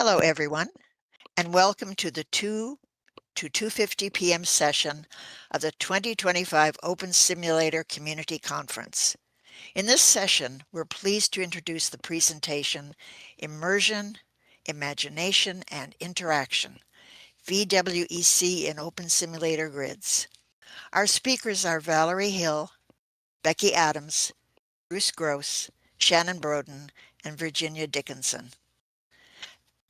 Hello, everyone, and welcome to the 2 to 2:50 p.m. session of the 2025 OpenSimulator Community Conference. In this session, we're pleased to introduce the presentation Immersion, Imagination, and Interaction, VWEC in OpenSimulator Grids. Our speakers are Valerie Hill, Becky Adams, Bruce Gross, Shannon Broden, and Virginia Dickinson.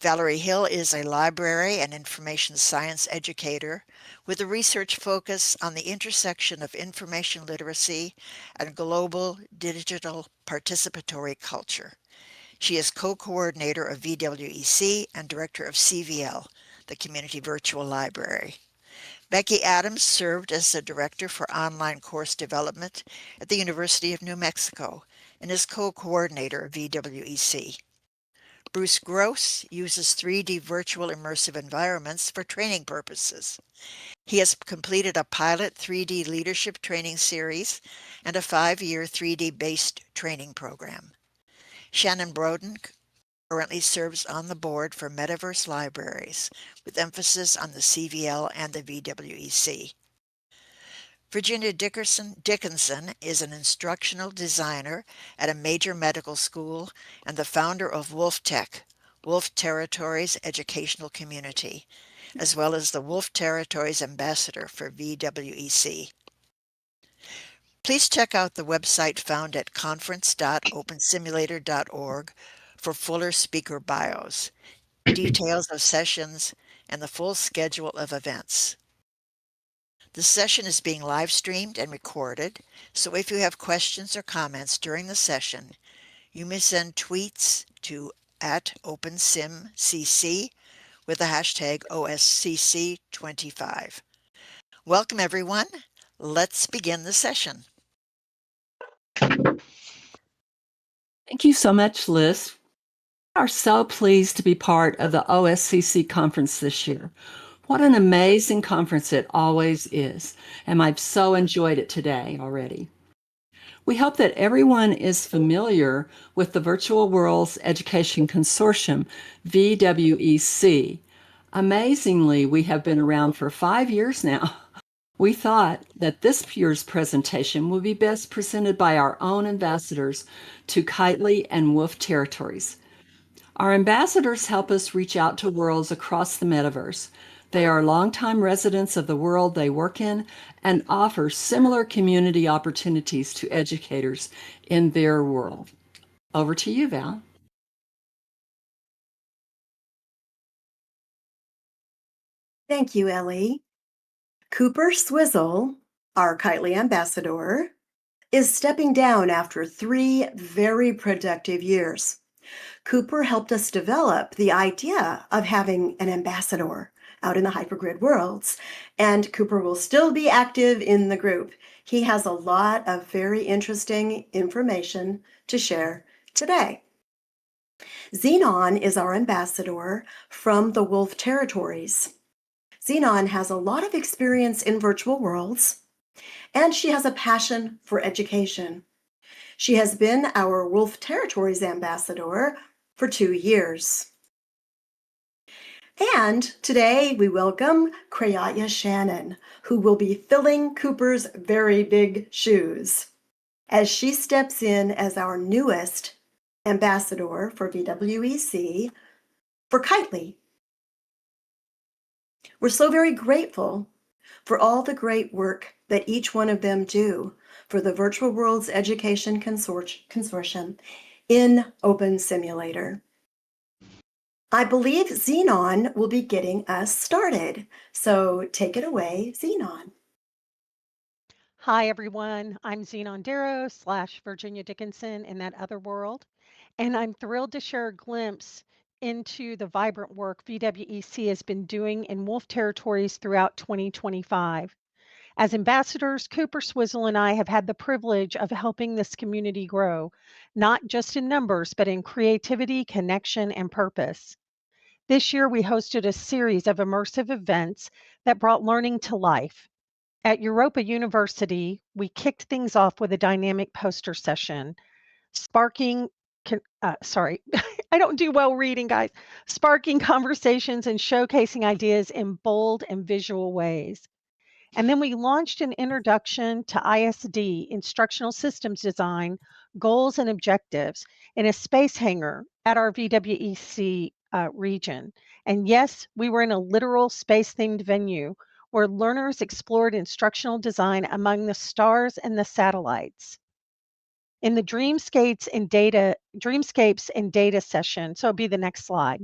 Valerie Hill is a library and information science educator with a research focus on the intersection of information literacy and global digital participatory culture. She is co-coordinator of VWEC and director of CVL, the Community Virtual Library. Becky Adams served as the director for online course development at the University of New Mexico and is co-coordinator of VWEC. Bruce Gross uses 3D virtual immersive environments for training purposes. He has completed a pilot 3D leadership training series and a 5-year 3D-based training program. Shannon Broden currently serves on the board for Metaverse Libraries, with emphasis on the CVL and the VWEC. Virginia Dickinson is an instructional designer at a major medical school and the founder of Wolf Tech, Wolf Territories Educational Community, as well as the Wolf Territories Ambassador for VWEC. Please check out the website found at conference.opensimulator.org for fuller speaker bios, details of sessions, and the full schedule of events. The session is being live streamed and recorded, so if you have questions or comments during the session, you may send tweets to @OpenSimCC with the hashtag OSCC25. Welcome, everyone. Let's begin the session. Thank you so much, Liz. We are so pleased to be part of the OSCC conference this year. What an amazing conference it always is, and I've so enjoyed it today already. We hope that everyone is familiar with the Virtual Worlds Education Consortium, VWEC. Amazingly, we have been around for 5 years now. We thought that this year's presentation would be best presented by our own ambassadors to Kitely and Wolf Territories. Our ambassadors help us reach out to worlds across the metaverse. They are longtime residents of the world they work in and offer similar community opportunities to educators in their world. Over to you, Val. Thank you, Ellie. Cooper Swizzle, our Kitely ambassador, is stepping down after 3 very productive years. Cooper helped us develop the idea of having an ambassador out in the hypergrid worlds, and Cooper will still be active in the group. He has a lot of very interesting information to share today. Xenon is our ambassador from the Wolf Territories. Xenon has a lot of experience in virtual worlds, and she has a passion for education. She has been our Wolf Territories ambassador for 2 years. And today we welcome Krayaya Shannon, who will be filling Cooper's very big shoes as she steps in as our newest ambassador for VWEC for Kitely. We're so very grateful for all the great work that each one of them do for the Virtual Worlds Education Consortium in OpenSimulator. I believe Xenon will be getting us started. So take it away, Xenon. Hi, everyone. I'm Xenon Darrow / Virginia Dickinson in that other world. And I'm thrilled to share a glimpse into the vibrant work VWEC has been doing in Wolf Territories throughout 2025. As ambassadors, Cooper Swizzle and I have had the privilege of helping this community grow, not just in numbers, but in creativity, connection, and purpose. This year, we hosted a series of immersive events that brought learning to life. At Europa University, we kicked things off with a dynamic poster session, I don't do well reading, guys. Sparking conversations and showcasing ideas in bold and visual ways. And then we launched an introduction to ISD, Instructional Systems Design, Goals and Objectives, in a space hangar at our VWEC region. And yes, we were in a literal space-themed venue where learners explored instructional design among the stars and the satellites. In the Dreamscapes and Data session, so it'll be the next slide,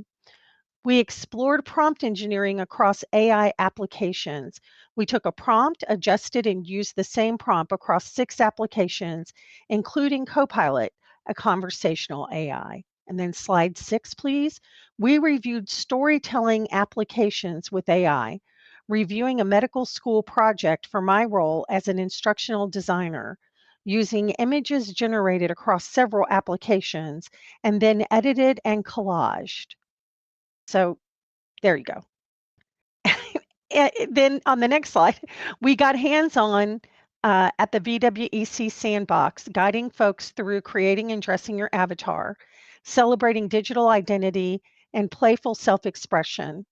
we explored prompt engineering across AI applications. We took a prompt, adjusted, and used the same prompt across 6 applications, including Copilot, a conversational AI. And then slide 6, please. We reviewed storytelling applications with AI, reviewing a medical school project for my role as an instructional designer, using images generated across several applications, and then edited and collaged. So there you go. Then on the next slide, we got hands-on at the VWEC Sandbox, guiding folks through creating and dressing your avatar, celebrating digital identity, and playful self-expression.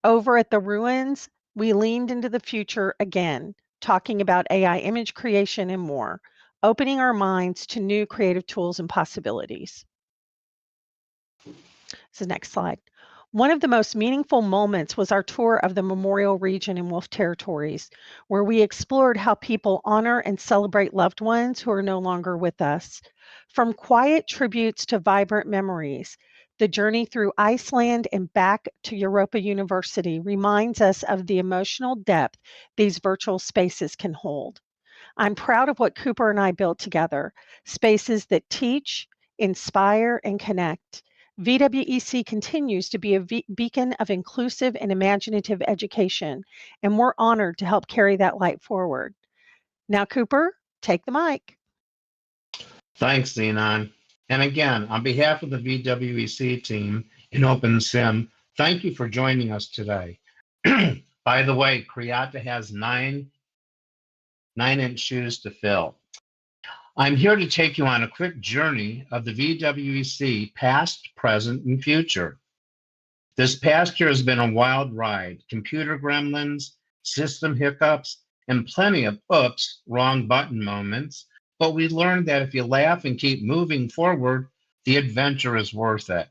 Over at the Ruins, we leaned into the future again, talking about AI image creation and more, opening our minds to new creative tools and possibilities. So next slide. One of the most meaningful moments was our tour of the Memorial Region in Wolf Territories, where we explored how people honor and celebrate loved ones who are no longer with us. From quiet tributes to vibrant memories, the journey through Iceland and back to Europa University reminds us of the emotional depth these virtual spaces can hold. I'm proud of what Cooper and I built together, spaces that teach, inspire, and connect. VWEC continues to be a beacon of inclusive and imaginative education, and we're honored to help carry that light forward. Now, Cooper, take the mic. Thanks, Zenon. And again, on behalf of the VWEC team in OpenSim, thank you for joining us today. By the way, Kriata has 9-inch shoes to fill. I'm here to take you on a quick journey of the VWEC past, present, and future. This past year has been a wild ride. Computer gremlins, system hiccups, and plenty of oops, wrong button moments. But we learned that if you laugh and keep moving forward, the adventure is worth it.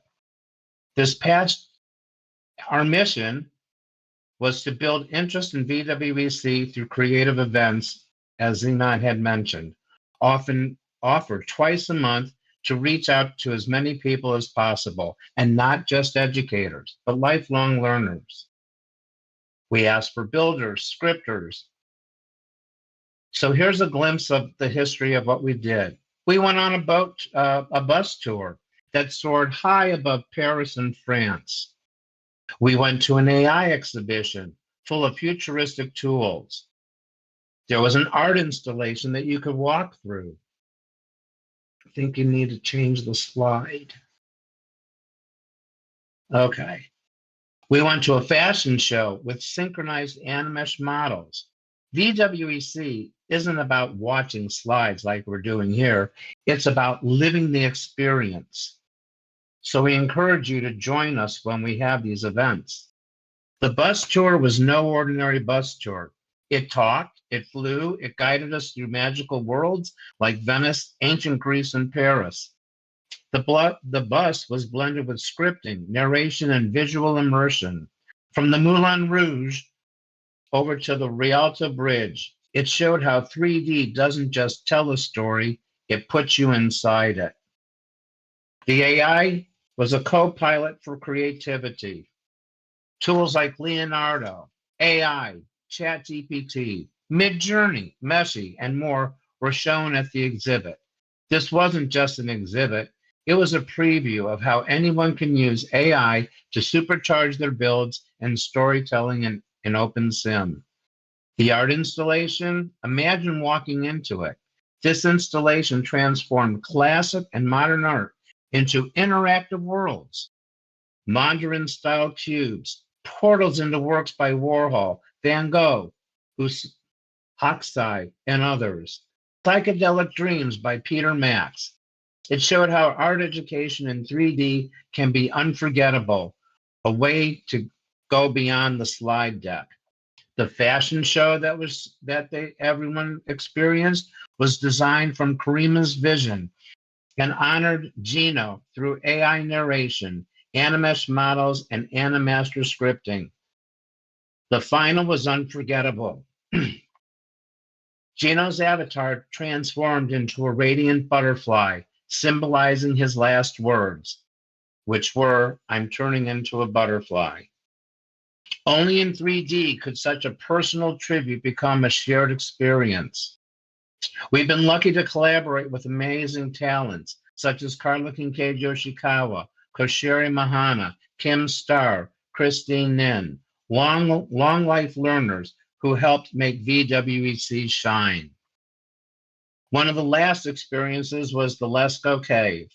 Our mission was to build interest in VWEC through creative events, as Zenon had mentioned, often offered twice a month to reach out to as many people as possible, and not just educators, but lifelong learners. We asked for builders, scripters. So here's a glimpse of the history of what we did. We went on a bus tour that soared high above Paris and France. We went to an AI exhibition full of futuristic tools. There was an art installation that you could walk through. I think you need to change the slide. Okay. We went to a fashion show with synchronized animesh models. VWEC isn't about watching slides like we're doing here. It's about living the experience. So we encourage you to join us when we have these events. The bus tour was no ordinary bus tour. It talked, it flew, it guided us through magical worlds like Venice, ancient Greece, and Paris. The bus was blended with scripting, narration, and visual immersion. From the Moulin Rouge over to the Rialto Bridge, it showed how 3D doesn't just tell a story, it puts you inside it. The AI was a co-pilot for creativity. Tools like Leonardo, AI, ChatGPT, Midjourney, Meshy, and more were shown at the exhibit. This wasn't just an exhibit, it was a preview of how anyone can use AI to supercharge their builds and storytelling in OpenSim. The art installation, imagine walking into it. This installation transformed classic and modern art into interactive worlds. Mandarin-style cubes, portals into works by Warhol, Van Gogh, Hokusai, and others. Psychedelic Dreams by Peter Max. It showed how art education in 3D can be unforgettable, a way to go beyond the slide deck. The fashion show everyone experienced was designed from Karima's vision and honored Gino through AI narration, Animesh models, and Animaster scripting. The final was unforgettable. Gino's avatar transformed into a radiant butterfly, symbolizing his last words, which were, "I'm turning into a butterfly." Only in 3D could such a personal tribute become a shared experience. We've been lucky to collaborate with amazing talents such as Carla Kincaid Yoshikawa, Koshiri Mahana, Kim Starr, Christine Nin, long life learners who helped make VWEC shine. One of the last experiences was the Lesko Cave.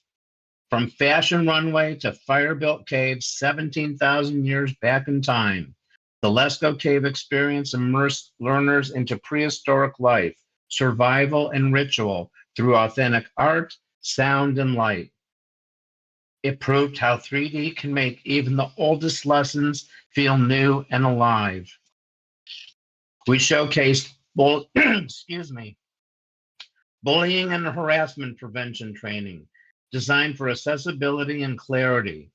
From fashion runway to fire-built caves 17,000 years back in time, the Lesko Cave experience immersed learners into prehistoric life, survival, and ritual through authentic art, sound, and light. It proved how 3D can make even the oldest lessons feel new and alive. We showcased bullying and harassment prevention training, designed for accessibility and clarity.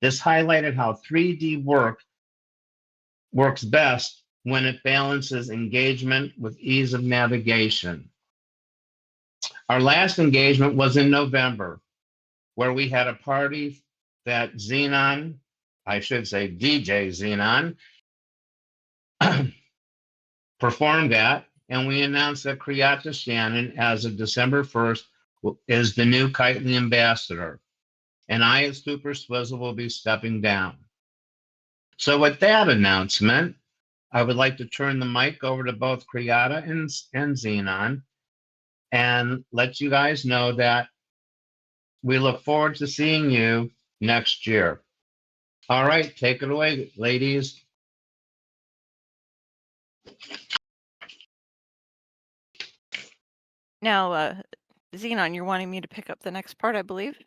This highlighted how 3D works best when it balances engagement with ease of navigation. Our last engagement was in November, where we had a party that DJ Xenon, performed at, and we announced that Kriyata Shannon, as of December 1st, is the new Kitely ambassador, and I, as Cooper Swizzle, will be stepping down. So with that announcement, I would like to turn the mic over to both Kriyata and Xenon and let you guys know that we look forward to seeing you next year. All right, take it away, ladies. Now, Xenon, you're wanting me to pick up the next part, I believe.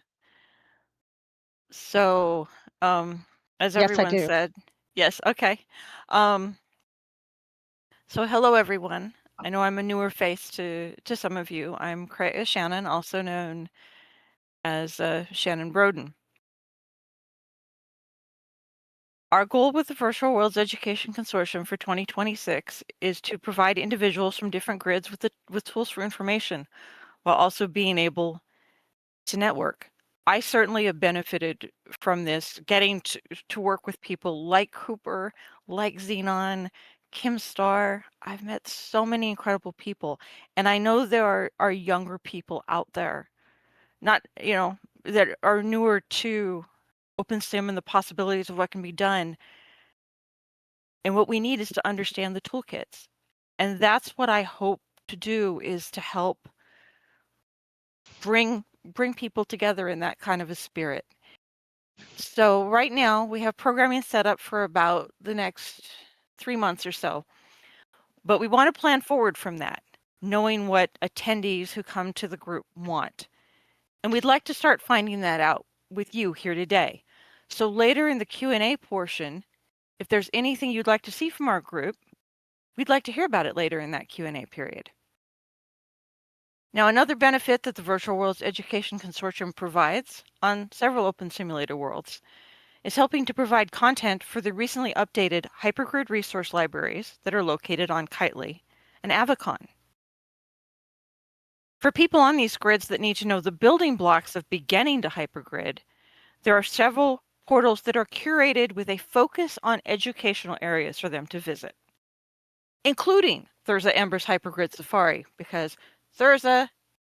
So, as Yes, I everyone do. said, yes, okay. So hello, everyone. I know I'm a newer face to some of you. I'm Kriyata Shannon, also known as Shannon Broden. Our goal with the Virtual Worlds Education Consortium for 2026 is to provide individuals from different grids with tools for information, while also being able to network. I certainly have benefited from this, getting to work with people like Cooper, like Xenon, Kim Starr. I've met so many incredible people, and I know there are younger people out there, not, that are newer to OpenSim and the possibilities of what can be done. And what we need is to understand the toolkits. And that's what I hope to do, is to help bring people together in that kind of a spirit. So right now we have programming set up for about the next 3 months or so, but we want to plan forward from that, knowing what attendees who come to the group want. And we'd like to start finding that out with you here today. So later in the Q&A portion, if there's anything you'd like to see from our group, we'd like to hear about it later in that Q&A period. Now, another benefit that the Virtual Worlds Education Consortium provides on several OpenSimulator worlds is helping to provide content for the recently updated hypergrid resource libraries that are located on Kitely and Avicon. For people on these grids that need to know the building blocks of beginning to hypergrid, there are several portals that are curated with a focus on educational areas for them to visit, including Thurza Ember's Hypergrid Safari, because Thurza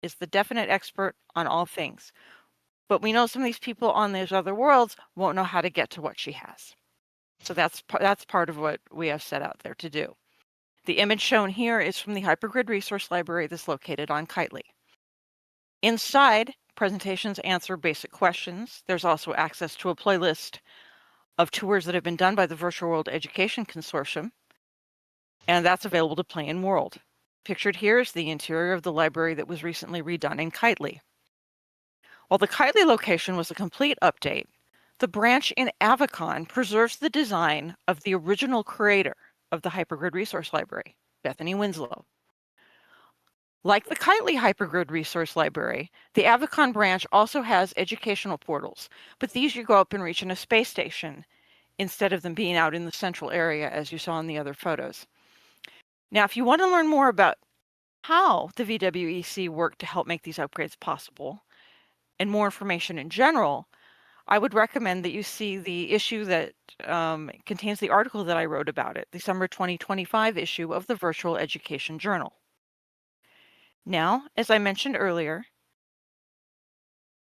is the definite expert on all things. But we know some of these people on these other worlds won't know how to get to what she has. So that's part of what we have set out there to do. The image shown here is from the Hypergrid Resource Library that's located on Kitely. Inside, presentations answer basic questions. There's also access to a playlist of tours that have been done by the Virtual World Education Consortium, and that's available to play in World. Pictured here is the interior of the library that was recently redone in Kitely. While the Kitely location was a complete update, the branch in Avicon preserves the design of the original creator of the Hypergrid Resource Library, Bethany Winslow. Like the Kitely Hypergrid Resource Library, the Avicon branch also has educational portals, but these you go up and reach in a space station instead of them being out in the central area as you saw in the other photos. Now, if you want to learn more about how the VWEC worked to help make these upgrades possible, and more information in general, I would recommend that you see the issue that contains the article that I wrote about it, the summer 2025 issue of the Virtual Education Journal. Now, as I mentioned earlier,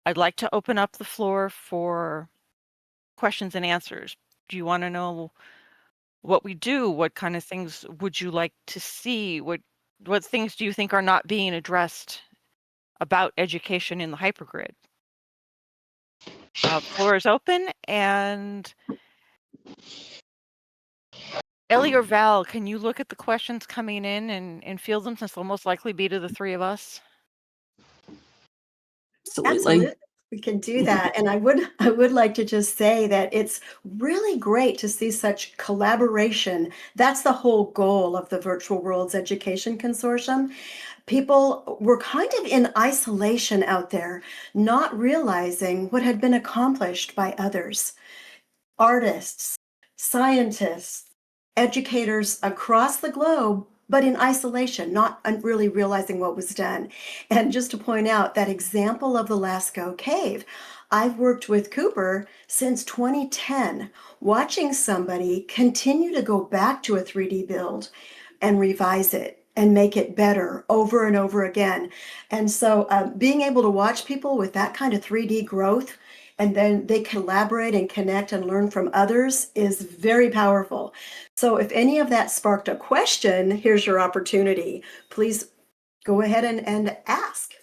I'd like to open up the floor for questions and answers. Do you want to know what we do? What kind of things would you like to see? What things do you think are not being addressed about education in the hypergrid? Floor is open, and Ellie or Val, can you look at the questions coming in and field them, since they'll most likely be to the three of us? Absolutely. We can do that. And I would like to just say that it's really great to see such collaboration. That's the whole goal of the Virtual Worlds Education Consortium. People were kind of in isolation out there, not realizing what had been accomplished by others. Artists, scientists, educators across the globe, but in isolation, not really realizing what was done. And just to point out that example of the Lascaux Cave, I've worked with Cooper since 2010, watching somebody continue to go back to a 3D build and revise it and make it better over and over again. And so being able to watch people with that kind of 3D growth, and then they collaborate and connect and learn from others, is very powerful. So if any of that sparked a question, here's your opportunity. Please go ahead and ask.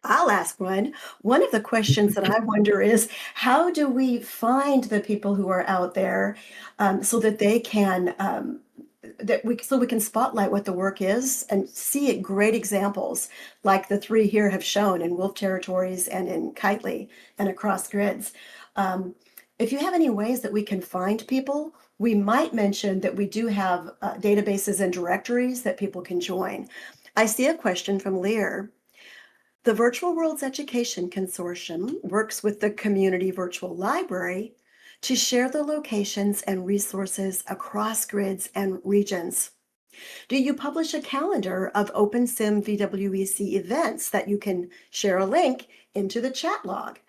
I'll ask one. One of the questions that I wonder is, how do we find the people who are out there so that they can so we can spotlight what the work is and see great examples like the three here have shown in Wolf Territories and in Kitely and across grids. If you have any ways that we can find people, we might mention that we do have databases and directories that people can join. I see a question from Lear. The Virtual Worlds Education Consortium works with the Community Virtual Library to share the locations and resources across grids and regions. Do you publish a calendar of OpenSim VWEC events that you can share a link into the chat log?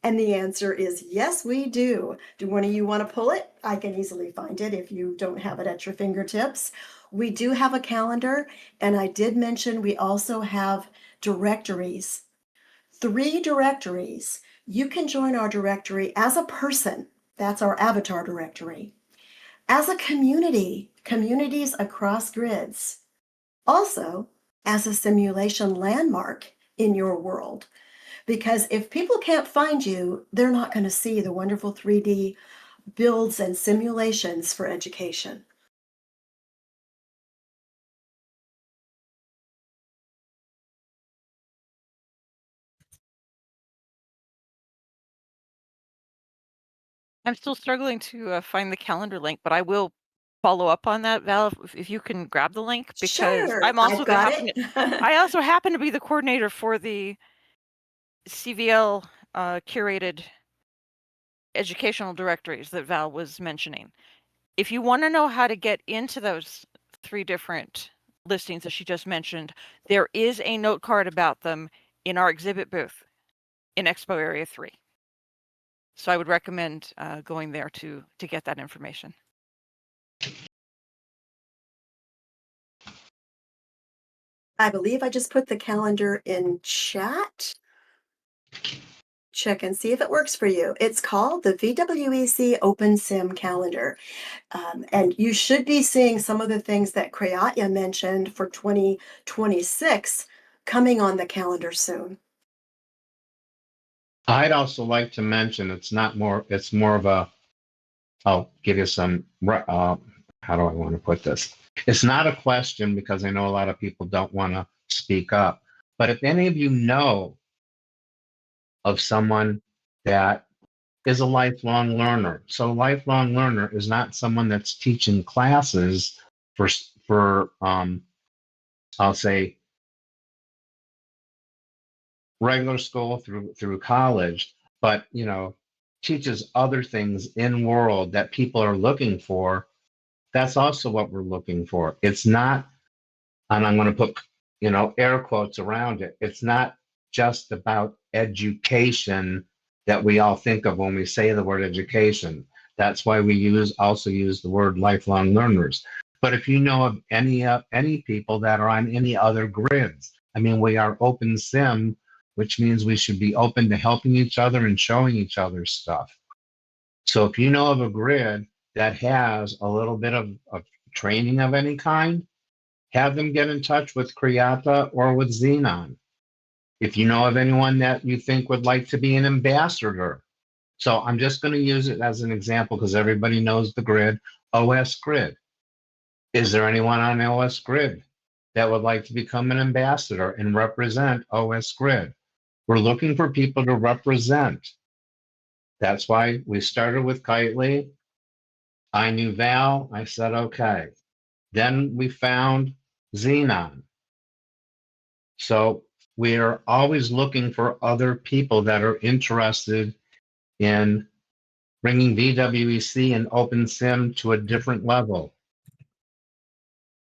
And the answer is yes, we do. Do one of you want to pull it? I can easily find it if you don't have it at your fingertips. We do have a calendar, and I did mention we also have directories. 3 directories. You can join our directory as a person. That's our avatar directory. As a community, communities across grids. Also, as a simulation landmark in your world. Because if people can't find you, they're not going to see the wonderful 3D builds and simulations for education. I'm still struggling to find the calendar link, but I will follow up on that, Val, if you can grab the link, because Sure, I'm also I've got it. I also happen to be the coordinator for the CVL curated educational directories that Val was mentioning. If you want to know how to get into those 3 different listings that she just mentioned, there is a note card about them in our exhibit booth in Expo Area 3. So I would recommend going there to get that information. I believe I just put the calendar in chat. Check and see if it works for you. It's called the VWEC OpenSim calendar. And you should be seeing some of the things that Kreyatya mentioned for 2026 coming on the calendar soon. I'd also like to mention it's more of a I'll give you some, how do I want to put this? It's not a question because I know a lot of people don't want to speak up. But if any of you know of someone that is a lifelong learner, so a lifelong learner is not someone that's teaching classes for I'll say regular school through college, but teaches other things in world that people are looking for. That's also what we're looking for. It's not, and I'm going to put air quotes around it. It's not just about education that we all think of when we say the word education. That's why we also use the word lifelong learners. But if you know of any people that are on any other grids, I mean, we are OpenSim, which means we should be open to helping each other and showing each other stuff. So if you know of a grid that has a little bit of training of any kind, have them get in touch with Kriata or with Xenon. If you know of anyone that you think would like to be an ambassador. So I'm just going to use it as an example because everybody knows the grid, OS Grid. Is there anyone on OS Grid that would like to become an ambassador and represent OS Grid? We're looking for people to represent. That's why we started with Kitely. I knew Val. I said, okay. Then we found Xenon. So we're always looking for other people that are interested in bringing VWEC and OpenSim to a different level.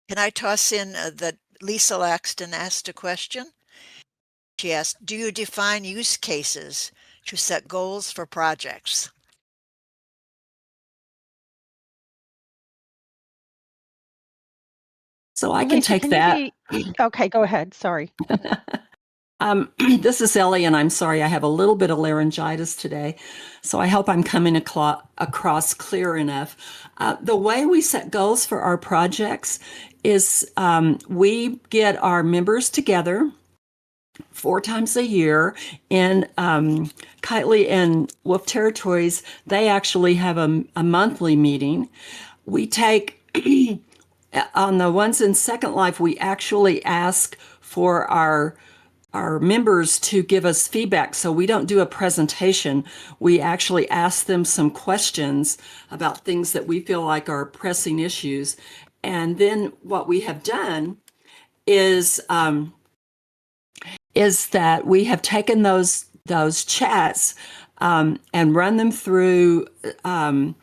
Can I toss in that Lisa Laxton asked a question? She asked, do you define use cases to set goals for projects? So I can Lisa, take that. Okay, go ahead. Sorry. This is Ellie, and I'm sorry, I have a little bit of laryngitis today, so I hope I'm coming across clear enough. The way we set goals for our projects is we get our members together 4 times a year. In Kitely and Wolf Territories, they actually have a monthly meeting. We take, on the ones in Second Life, we actually ask for our members to give us feedback. So we don't do a presentation. We actually ask them some questions about things that we feel like are pressing issues. And then what we have done is that we have taken those chats and run them through some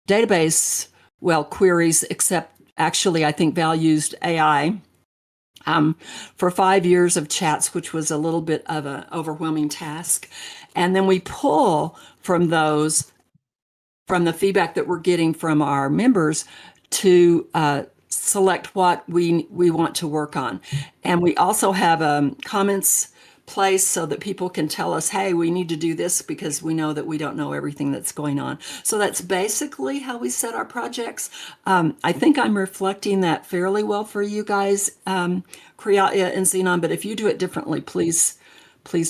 database queries, except actually, I think Val used AI for 5 years of chats, which was a little bit of an overwhelming task. And then we pull from those, from the feedback that we're getting from our members to select what we want to work on. And we also have comments place so that people can tell us, hey, we need to do this because we know that we don't know everything that's going on. So that's basically how we set our projects. I think I'm reflecting that fairly well for you guys, Kriya and Xenon, but if you do it differently, please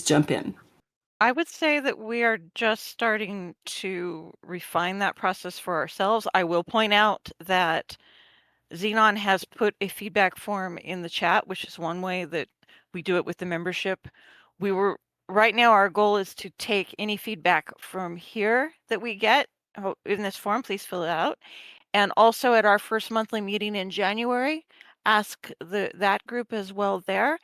jump in. I would say that we are just starting to refine that process for ourselves. I will point out that Xenon has put a feedback form in the chat, which is one way that we do it with the membership. Right now, our goal is to take any feedback from here that we get in this form. Please fill it out. And also at our first monthly meeting in January, ask that group as well there.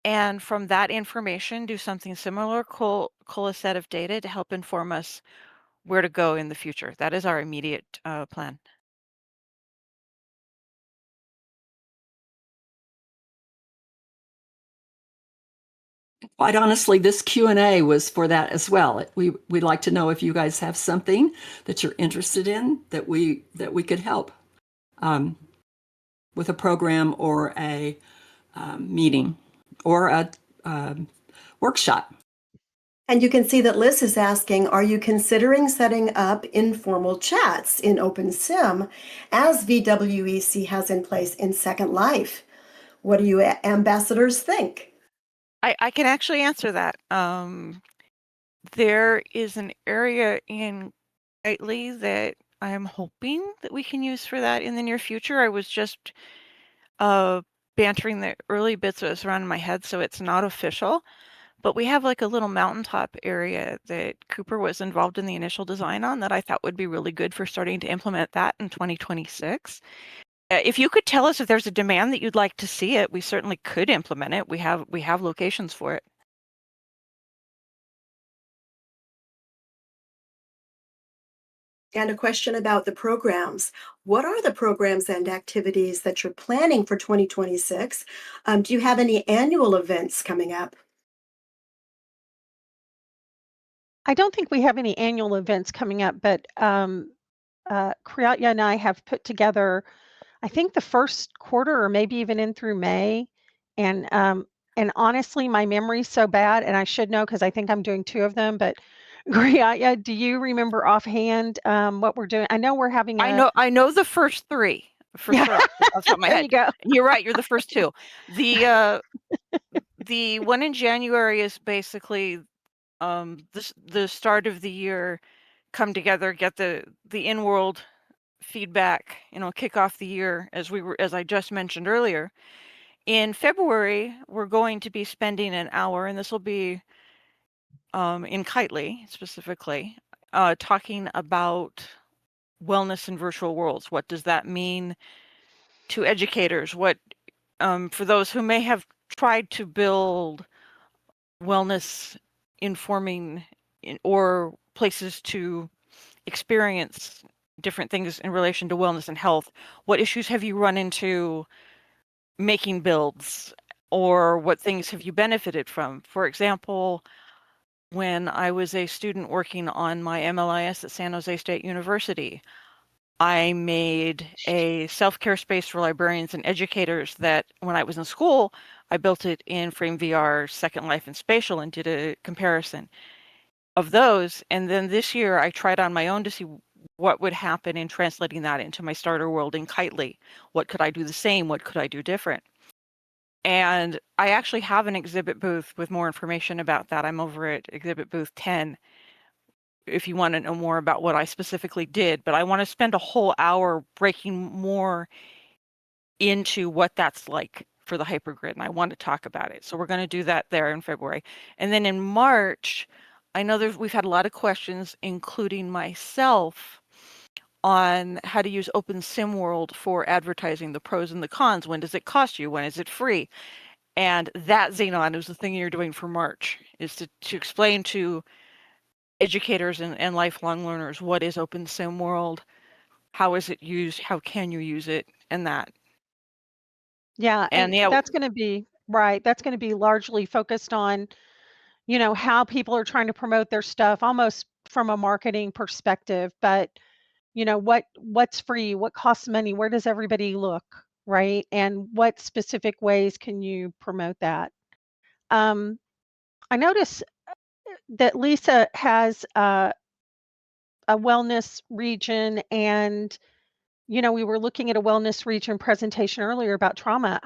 And from that information, do something similar, cull a set of data to help inform us where to go in the future. That is our immediate plan. Quite honestly, this Q&A was for that as well. We'd like to know if you guys have something that you're interested in that we could help with a program or a meeting or a workshop. And you can see that Liz is asking, are you considering setting up informal chats in OpenSim as VWEC has in place in Second Life? What do you ambassadors think? I can actually answer that. There is an area in Tightly that I'm hoping that we can use for that in the near future. I was just bantering the early bits that was around in my head, so it's not official. But we have like a little mountaintop area that Cooper was involved in the initial design on that I thought would be really good for starting to implement that in 2026. If you could tell us if there's a demand that you'd like to see it, we certainly could implement it. We have locations for it. And a question about the programs. What are the programs and activities that you're planning for 2026? Do you have any annual events coming up? I don't think we have any annual events coming up, but Kriatya and I have put together, I think the first quarter or maybe even in through May. And honestly, my memory's so bad, and I should know because I think I'm doing 2 of them. But Kriatya, do you remember offhand what we're doing? I know we're having a I know the first 3 for Yeah. sure off the top of my There head. you go. And you're right, you're the first 2. The one in January is basically the start of the year, come together, get the in-world feedback, kick off the year as I just mentioned earlier. In February, we're going to be spending an hour, and this will be in Kitely specifically, talking about wellness in virtual worlds. What does that mean to educators? What for those who may have tried to build wellness informing or places to experience different things in relation to wellness and health, what issues have you run into making builds, or what things have you benefited from? For example, when I was a student working on my MLIS at San Jose State University, I made a self-care space for librarians and educators that when I was in school, I built it in FrameVR, Second Life, and Spatial and did a comparison of those. And then this year I tried on my own to see what would happen in translating that into my starter world in Kitely. What could I do the same? What could I do different? And I actually have an exhibit booth with more information about that. I'm over at exhibit booth 10 if you want to know more about what I specifically did, but I want to spend a whole hour breaking more into what that's like for the hypergrid, and I want to talk about it. So we're going to do that there in February. And then in March, I know we've had a lot of questions, including myself, on how to use OpenSimWorld for advertising, the pros and the cons. When does it cost you? When is it free? And that, Xenon, is the thing you're doing for March, is to explain to educators and lifelong learners what is OpenSimWorld, how is it used, how can you use it, and that. Yeah, and that's going to be right. That's going to be largely focused on, how people are trying to promote their stuff almost from a marketing perspective, but what's free, what costs money, where does everybody look, right? And what specific ways can you promote that? I notice that Lisa has a wellness region, and we were looking at a wellness region presentation earlier about trauma.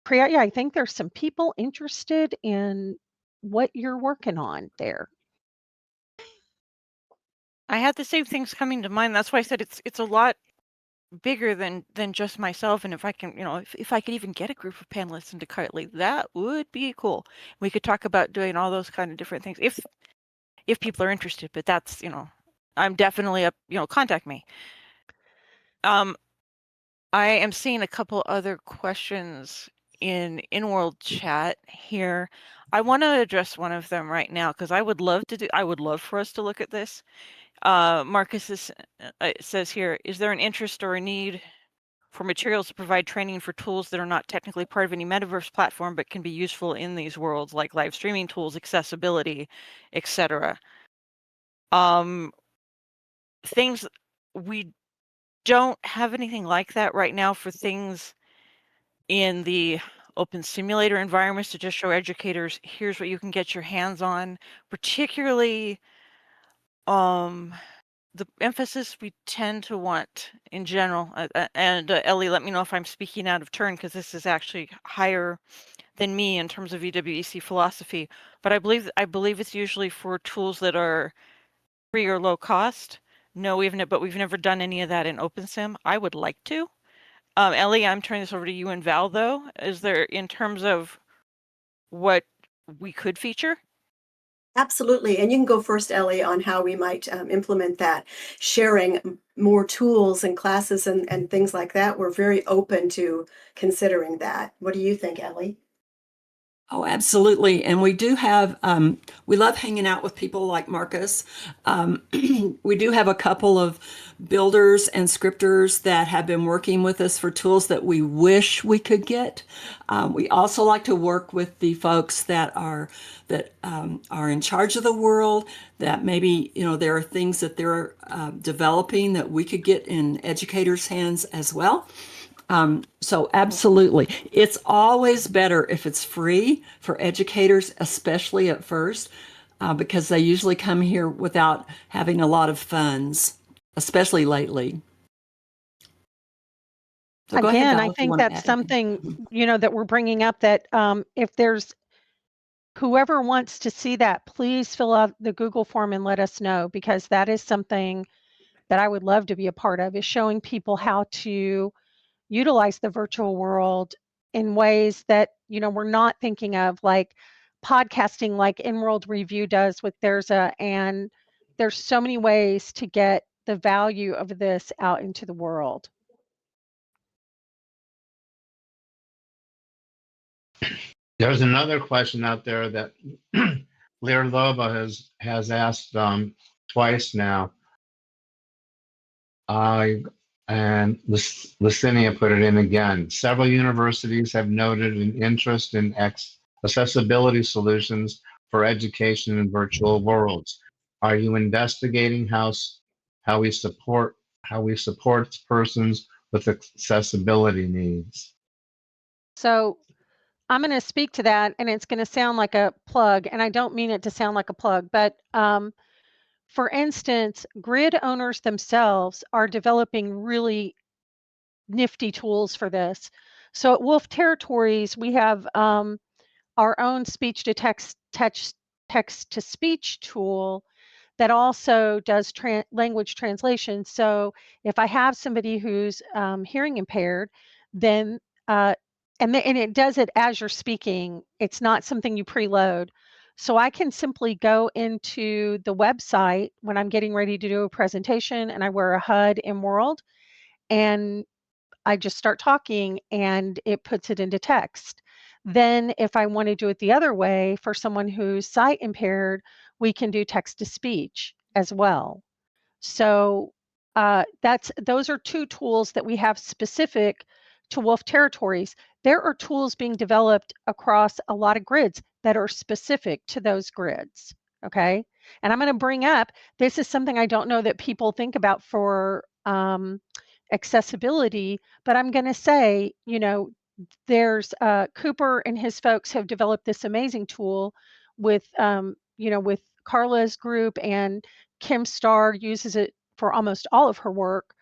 Priya, I think there's some people interested in what you're working on there. I had the same things coming to mind. That's why I said it's a lot bigger than just myself. And if I can, if I could even get a group of panelists into Kitely, that would be cool. We could talk about doing all those kind of different things if people are interested. But that's, I'm definitely up. Contact me. I am seeing a couple other questions in world chat here. I want to address one of them right now because I would love for us to look at this. Marcus says here, is there an interest or a need for materials to provide training for tools that are not technically part of any metaverse platform but can be useful in these worlds, like live streaming tools, accessibility, etc.? Things we don't have anything like that right now for things in the OpenSimulator environments to just show educators, here's what you can get your hands on, particularly the emphasis we tend to want in general, and Ellie, let me know if I'm speaking out of turn because this is actually higher than me in terms of VWEC philosophy, but I believe it's usually for tools that are free or low cost. No, we've never done any of that in OpenSim. I would like to. Ellie, I'm turning this over to you and Val, though. Is there, in terms of what we could feature? Absolutely. And you can go first, Ellie, on how we might implement that. Sharing more tools and classes and things like that. We're very open to considering that. What do you think, Ellie? Oh, absolutely. And we do have, we love hanging out with people like Marcus. We do have a couple of builders and scripters that have been working with us for tools that we wish we could get. We also like to work with the folks that are in charge of the world, that maybe, there are things that they're developing that we could get in educators' hands as well. So absolutely. It's always better if it's free for educators, especially at first, because they usually come here without having a lot of funds, especially lately. So go ahead, Again, Val, I if you think want to that's add something, anything. that we're bringing up, that if there's whoever wants to see that, please fill out the Google form and let us know, because that is something that I would love to be a part of, is showing people how to utilize the virtual world in ways that, we're not thinking of, like podcasting, like In-World Review does with theirs. And there's so many ways to get the value of this out into the world. There's another question out there that Lear Loba has asked twice now. And Licinia put it in again. Several universities have noted an interest in accessibility solutions for education in virtual worlds. Are you investigating how we support persons with accessibility needs? So I'm going to speak to that, and it's going to sound like a plug, and I don't mean it to sound like a plug, but for instance, grid owners themselves are developing really nifty tools for this. So at Wolf Territories, we have our own speech to text to speech tool that also does language translation. So if I have somebody who's hearing impaired, then and it does it as you're speaking. It's not something you preload. So I can simply go into the website when I'm getting ready to do a presentation, and I wear a HUD in World, and I just start talking and it puts it into text. Then if I want to do it the other way, for someone who's sight impaired, we can do text to speech as well. So those are two tools that we have specific to Wolf Territories. There are tools being developed across a lot of grids that are specific to those grids. Okay. And I'm going to bring up, this is something I don't know that people think about for accessibility, but I'm going to say, there's Cooper and his folks have developed this amazing tool with, with Carla's group, and Kim Starr uses it for almost all of her work.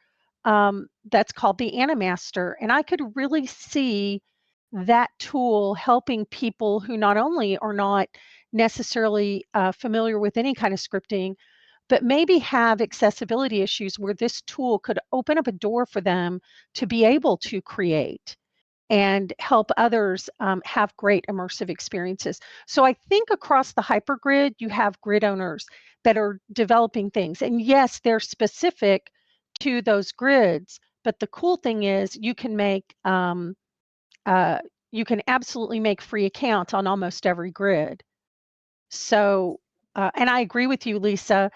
That's called the Animaster. And I could really see that tool helping people who not only are not necessarily familiar with any kind of scripting, but maybe have accessibility issues, where this tool could open up a door for them to be able to create and help others have great immersive experiences. So I think across the hypergrid, you have grid owners that are developing things. And yes, they're specific to those grids, but the cool thing is you can absolutely make free accounts on almost every grid. So, and I agree with you, Lisa.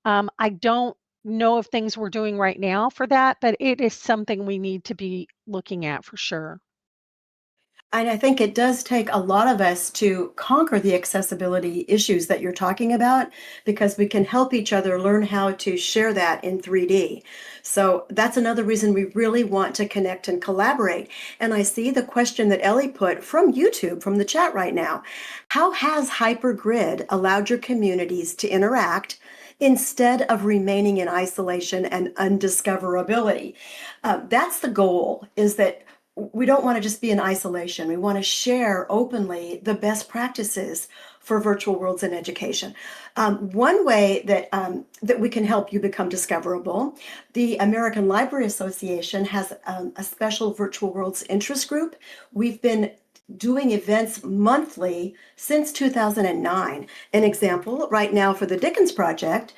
I don't know of things we're doing right now for that, but it is something we need to be looking at for sure. And I think it does take a lot of us to conquer the accessibility issues that you're talking about, because we can help each other learn how to share that in 3D. So that's another reason we really want to connect and collaborate. And I see the question that Ellie put from YouTube, from the chat right now. How has hypergrid allowed your communities to interact instead of remaining in isolation and undiscoverability? That's the goal, is that we don't want to just be in isolation. We want to share openly the best practices for virtual worlds in education. One way that we can help you become discoverable, the American Library Association has a special virtual worlds interest group. We've been doing events monthly since 2009. An example right now for the Dickens Project,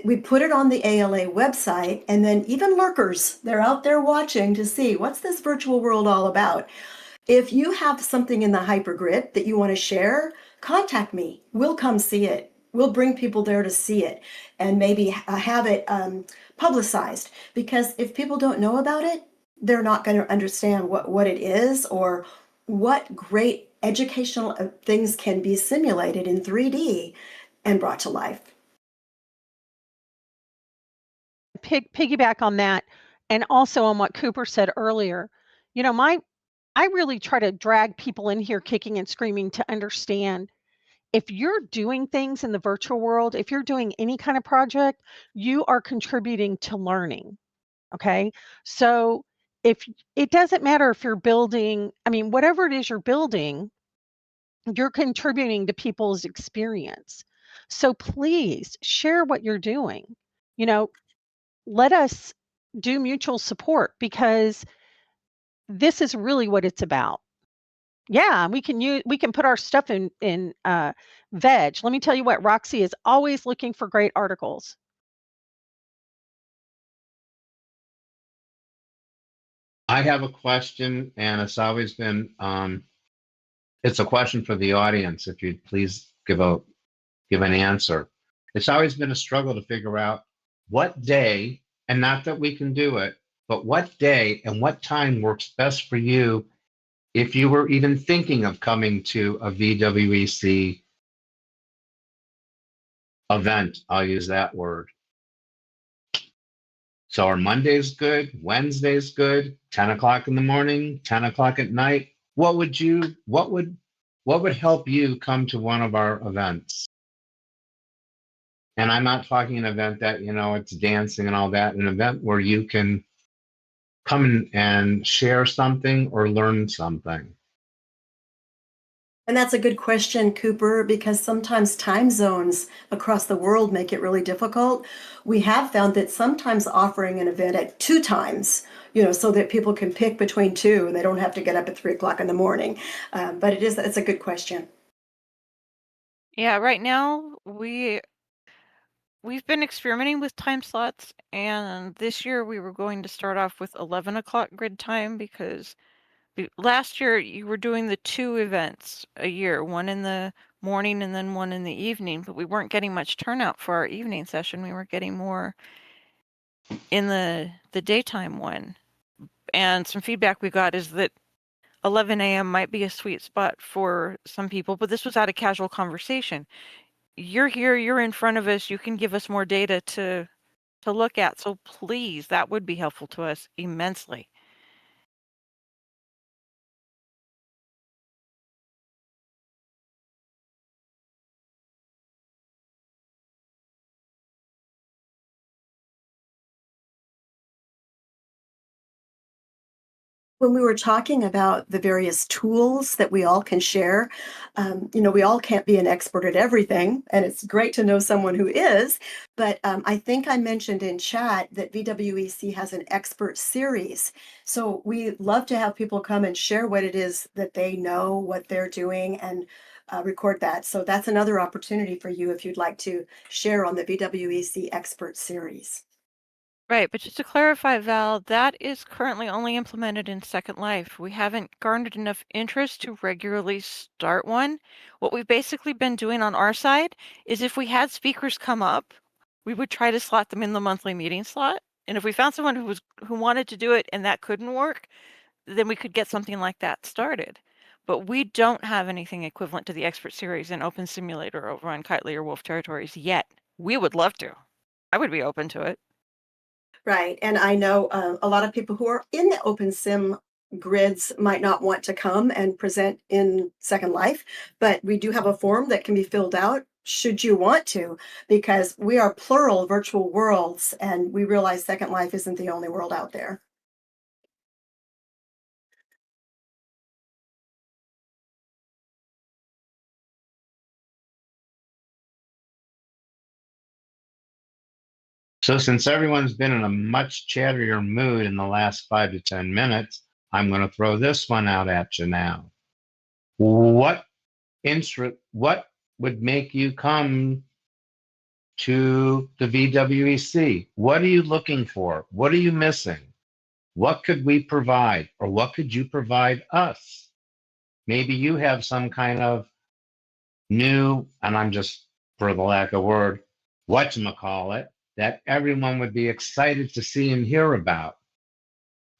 we put it on the ALA website, and then even lurkers, they're out there watching to see what's this virtual world all about. If you have something in the hypergrid that you want to share, contact me. We'll come see it. We'll bring people there to see it and maybe have it publicized. Because if people don't know about it, they're not going to understand what it is or what great educational things can be simulated in 3D and brought to life. Piggyback on that, and also on what Cooper said earlier. You know, I really try to drag people in here kicking and screaming to understand, if you're doing things in the virtual world, if you're doing any kind of project, you are contributing to learning. Okay. So if it doesn't matter if you're building, I mean, whatever it is you're building, you're contributing to people's experience. So please share what you're doing. You know, let us do mutual support, because this is really what it's about. Yeah, we can put our stuff in VEG. Let me tell you what, Roxy is always looking for great articles. I have a question, and it's always been, it's a question for the audience. If you'd please give an answer. It's always been a struggle to figure out what day, and not that we can do it, but what day and what time works best for you if you were even thinking of coming to a VWEC event. I'll use that word. So are Mondays good? Wednesdays good? 10 o'clock in the morning, 10 o'clock at night? What would help you come to one of our events? And I'm not talking an event that, it's dancing and all that, an event where you can come and share something or learn something. And that's a good question, Cooper, because sometimes time zones across the world make it really difficult. We have found that sometimes offering an event at 2 times, so that people can pick between 2 and they don't have to get up at 3 o'clock in the morning. But it's a good question. Yeah, right now we've been experimenting with time slots, and this year we were going to start off with 11 o'clock grid time, because last year you were doing the 2 events a year, one in the morning and then one in the evening, but we weren't getting much turnout for our evening session. We were getting more in the daytime one. And some feedback we got is that 11 a.m. might be a sweet spot for some people, but this was out of casual conversation. You're here, you're in front of us, you can give us more data to look at. So please, that would be helpful to us immensely. When we were talking about the various tools that we all can share, we all can't be an expert at everything, and it's great to know someone who is. But I think I mentioned in chat that VWEC has an expert series. So we love to have people come and share what it is that they know, what they're doing, and record that. So that's another opportunity for you if you'd like to share on the VWEC expert series. Right, but just to clarify, Val, that is currently only implemented in Second Life. We haven't garnered enough interest to regularly start one. What we've basically been doing on our side is, if we had speakers come up, we would try to slot them in the monthly meeting slot. And if we found someone who wanted to do it and that couldn't work, then we could get something like that started. But we don't have anything equivalent to the expert series in OpenSimulator over on Kitely or Wolf Territories yet. We would love to. I would be open to it. Right. And I know a lot of people who are in the OpenSim grids might not want to come and present in Second Life, but we do have a form that can be filled out should you want to, because we are plural virtual worlds, and we realize Second Life isn't the only world out there. So since everyone's been in a much chattier mood in the last 5 to 10 minutes, I'm going to throw this one out at you now. What would make you come to the VWEC? What are you looking for? What are you missing? What could we provide, or what could you provide us? Maybe you have some kind of new, and I'm just, for the lack of word, whatchamacallit, that everyone would be excited to see and hear about.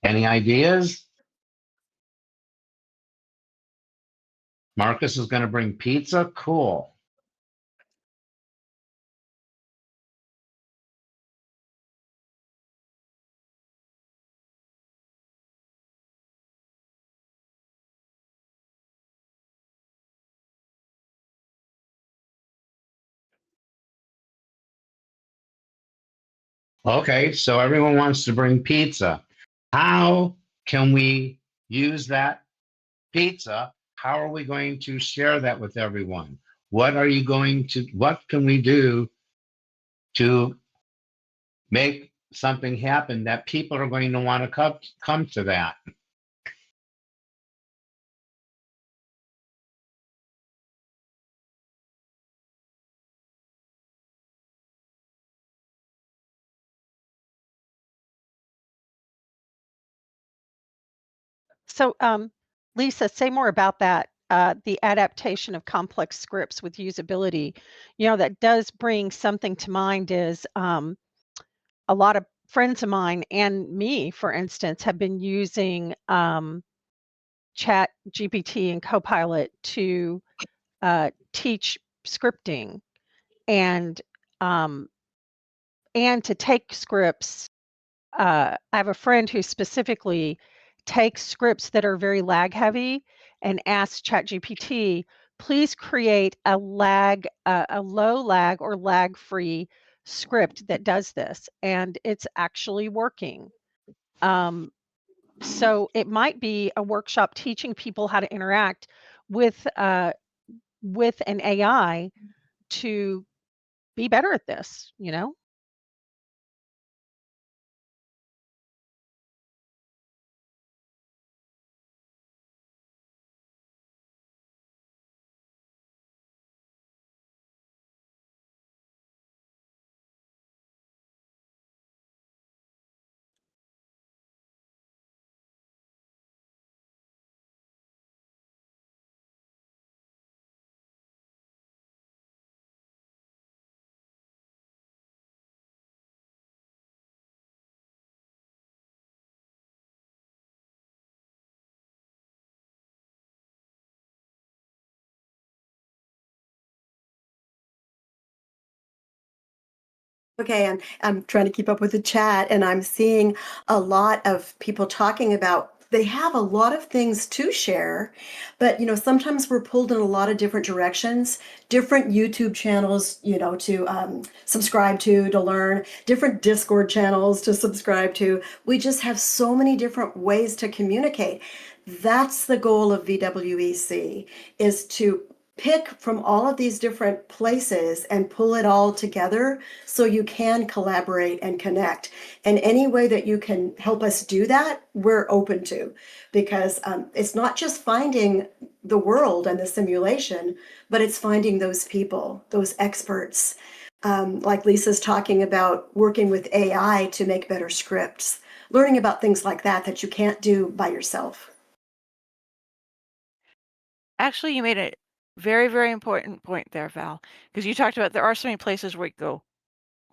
Any ideas? Marcus is going to bring pizza? Cool. Okay, so everyone wants to bring pizza. How can we use that pizza? How are we going to share that with everyone? What can we do to make something happen that people are going to want to come to that? So, Lisa, say more about that. The adaptation of complex scripts with usability. That does bring something to mind. Is a lot of friends of mine and me, for instance, have been using Chat GPT and Copilot to teach scripting and um, to take scripts. I have a friend who specifically takes scripts that are very lag heavy and asks ChatGPT, please create a low lag or lag free script that does this, and it's actually working. So it might be a workshop teaching people how to interact with an AI to be better at this. Okay, and I'm trying to keep up with the chat, and I'm seeing a lot of people talking about they have a lot of things to share, but sometimes we're pulled in a lot of different directions, different YouTube channels, to subscribe to learn, different Discord channels to subscribe to. We just have so many different ways to communicate. That's the goal of VWEC, is to pick from all of these different places and pull it all together so you can collaborate and connect. And any way that you can help us do that, we're open to, because it's not just finding the world and the simulation, but it's finding those people, those experts. Like Lisa's talking about working with AI to make better scripts, learning about things like that you can't do by yourself. Actually, you made a very, very important point there, Val, because you talked about there are so many places where we go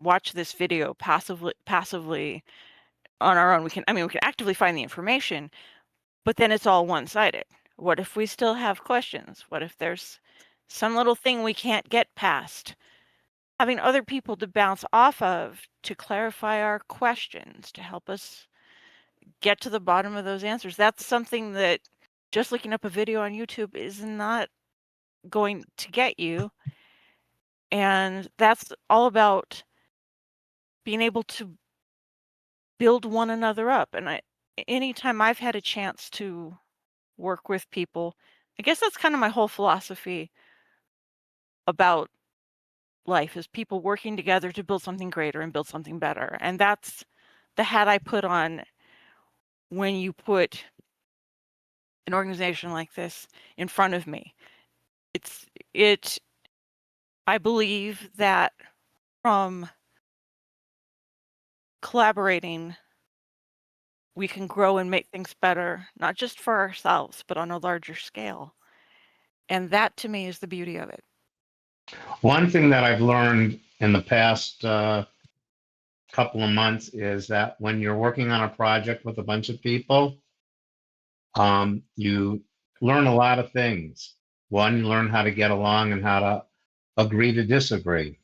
watch this video passively on our own. We can actively find the information, but then it's all one-sided. What if we still have questions? What if there's some little thing we can't get past? Having other people to bounce off of to clarify our questions, to help us get to the bottom of those answers. That's something that just looking up a video on YouTube is not going to get you. And that's all about being able to build one another up. And anytime I've had a chance to work with people, I guess that's kind of my whole philosophy about life is people working together to build something greater and build something better. And that's the hat I put on when you put an organization like this in front of me. I believe that from collaborating, we can grow and make things better, not just for ourselves, but on a larger scale. And that to me is the beauty of it. One thing that I've learned in the past couple of months is that when you're working on a project with a bunch of people, you learn a lot of things. One, you learn how to get along and how to agree to disagree.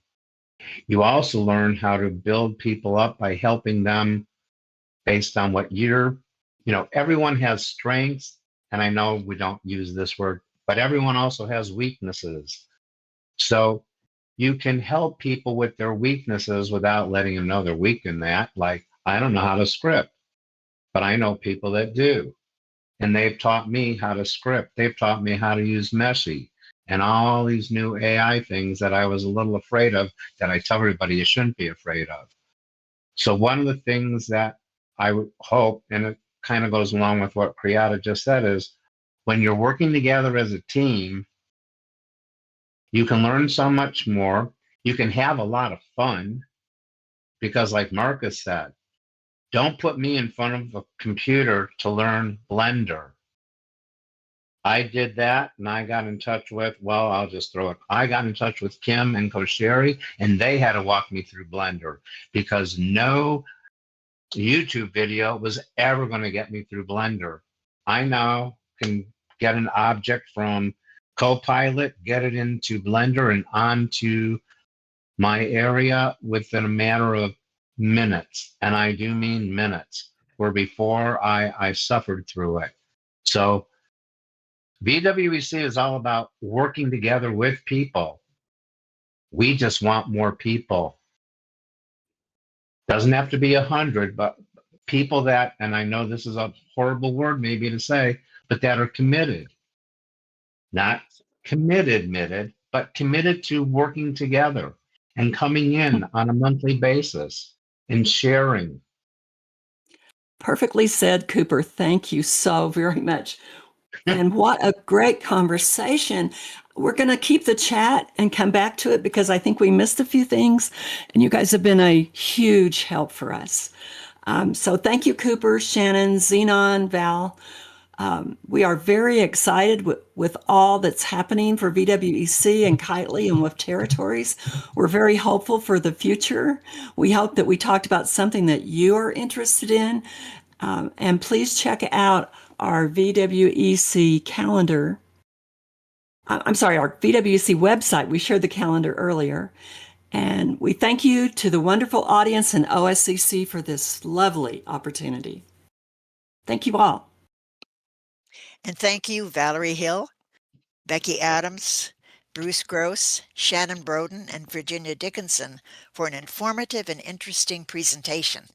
You also learn how to build people up by helping them based on what everyone has strengths, and I know we don't use this word, but everyone also has weaknesses. So you can help people with their weaknesses without letting them know they're weak in that. Like, I don't know how to script, but I know people that do. And they've taught me how to script. They've taught me how to use Messi and all these new AI things that I was a little afraid of, that I tell everybody you shouldn't be afraid of. So one of the things that I would hope, and it kind of goes along with what Priyata just said, is when you're working together as a team, you can learn so much more. You can have a lot of fun because, like Marcus said, don't put me in front of a computer to learn Blender. I did that, and I got in touch with, well, I'll just throw it. I got in touch with Kim and Kosheri, and they had to walk me through Blender because no YouTube video was ever going to get me through Blender. I now can get an object from Copilot, get it into Blender and onto my area within a matter of minutes. And I do mean minutes, where before I suffered through it. So VWEC is all about working together with people. We just want more people. Doesn't have to be 100, but people that, and I know this is a horrible word maybe to say, but that are committed. Not committed, but committed to working together and coming in on a monthly basis and sharing. Perfectly said, Cooper. Thank you so very much. And what a great conversation. We're going to keep the chat and come back to it because I think we missed a few things, and you guys have been a huge help for us. So thank you, Cooper, Shannon, Xenon, Val. We are very excited with all that's happening for VWEC and Kitely and with territories. We're very hopeful for the future. We hope that we talked about something that you are interested in. And please check out our VWEC calendar. I'm sorry, our VWEC website. We shared the calendar earlier. And we thank you to the wonderful audience in OSCC for this lovely opportunity. Thank you all. And thank you, Valerie Hill, Becky Adams, Bruce Gross, Shannon Broden, and Virginia Dickinson for an informative and interesting presentation.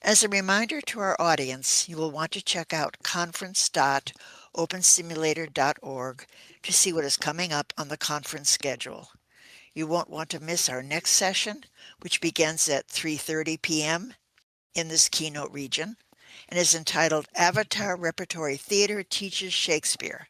As a reminder to our audience, you will want to check out conference.opensimulator.org to see what is coming up on the conference schedule. You won't want to miss our next session, which begins at 3:30 p.m. in this keynote region and is entitled Avatar Repertory Theater Teaches Shakespeare.